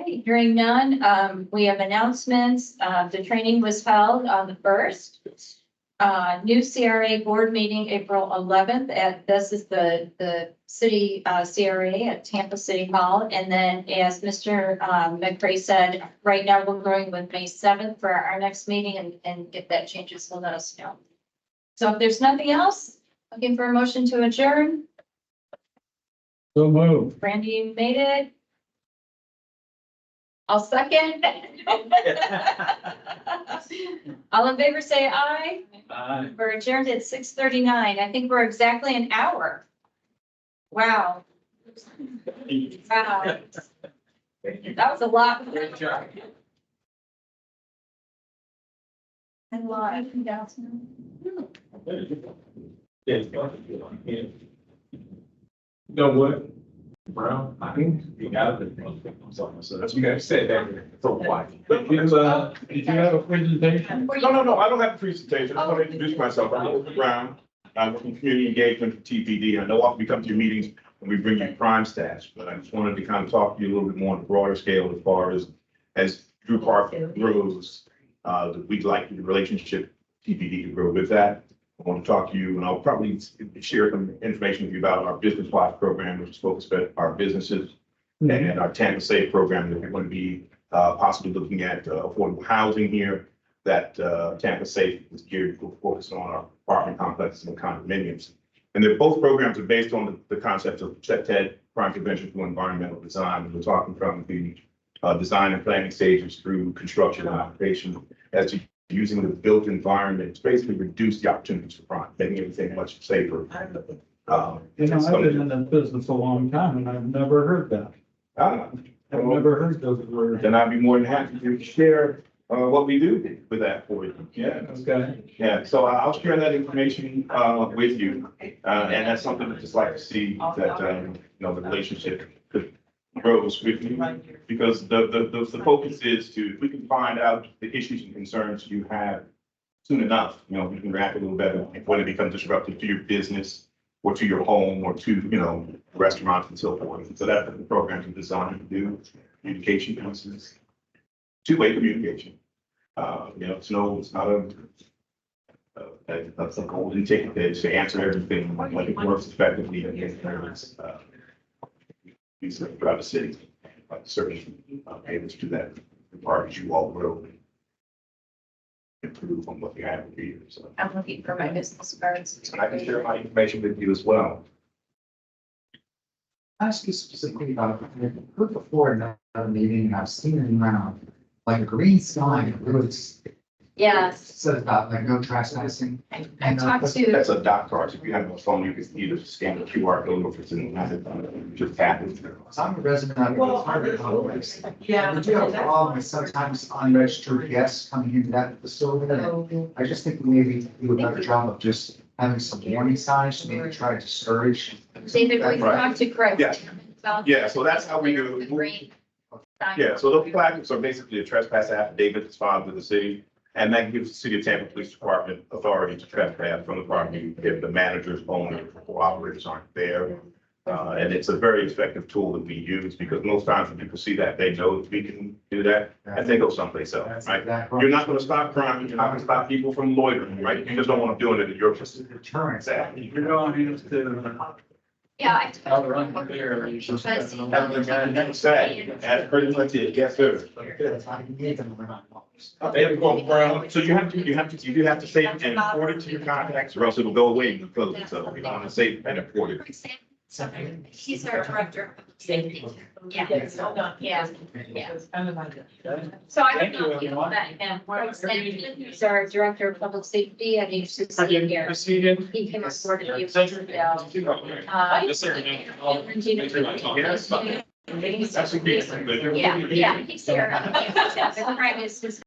Okay, hearing none, we have announcements. The training was held on the 1st. New CRA board meeting, April 11th, this is the city CRA at Tampa City Hall. And then, as Mr. McRae said, right now we're going with May 7th for our next meeting, and if that changes, we'll let us know. So if there's nothing else, looking for a motion to adjourn. So move. Randy, you made it. I'll second. All in favor, say aye. We're adjourned at 6:39. I think we're exactly an hour. Wow. Wow. That was a lot. And live. Know what? Brown, I think you got it. So that's you guys said that. So why? Did you have a presentation? No, I don't have a presentation. I just want to introduce myself. I'm Wilson Brown. I'm from community engagement for TPD. I know often we come to your meetings and we bring you crime stats, but I just wanted to kind of talk to you a little bit more on a broader scale as far as Drew Park grows. We'd like the relationship TPD to grow with that. I want to talk to you, and I'll probably share some information with you about our Business Watch program, which is focused on our businesses, and our Tampa Safe program that we're going to be possibly looking at affordable housing here. That Tampa Safe is geared to focus on our apartment complexes and condominiums. And they're both programs are based on the concept of TED, crime prevention through environmental design. And we're talking from the design and planning stages through construction and operation as to using the built environment to basically reduce the opportunities for crime, making everything much safer. I've been in this business a long time and I've never heard that. I've never heard those words. Then I'd be more than happy to share what we do with that for you. Yeah. Okay. Yeah, so I'll share that information with you. And that's something I'd just like to see that, the relationship grows with you. Because the focus is to, if we can find out the issues and concerns you have soon enough, we can react a little better when it becomes disruptive to your business or to your home or to, restaurants and so forth. So that's what the programs are designed to do. Communication pieces, two-way communication. It's not a golden ticket to answer everything, like it works effectively in throughout the city. Certainly able to do that, the parties you all will improve on what you have for you. So I'm looking for my business cards. I can share my information with you as well. Ask you specifically about, I've heard before in another meeting, and I've seen it around, like a green sign, it really Yes, says about like no trespassing. I talked to, That's a doc card. If you have a phone, you can either scan the QR code or if it's in the just tap it. So I'm a resident of the apartment complex. Yeah. We do have a problem with sometimes unregistered guests coming into that facility. And I just think we maybe do a better job of just having some warning signs to maybe try to discourage. David, we Right. talked to Craig. Yeah. Yeah, so that's how we do it. Yeah, so those plaques are basically a trespass affidavit that's filed with the city. And that gives the city of Tampa Police Department authority to trespass from the property if the managers, owners, or operators aren't there. And it's a very effective tool that we use because most times when people see that, they know that we can do that and they go someplace else, right? You're not gonna stop crime, you're not gonna stop people from loitering, right? You just don't want them doing it in your facility. Deterrence. Exactly. You're going into. Yeah. I'll run there. You just- Because- Exactly. That's pretty much it. Yes, sir. So you do have to say it and report it to your contacts or else it'll go away and close it. So you want to say and report it. He's our director of public safety. Yeah. Yeah. So I don't know if you know that him. Craig Stanton, who's our director of public safety at HCC here. He came up with a few years ago. Yes. Yeah, he's here. Craig is his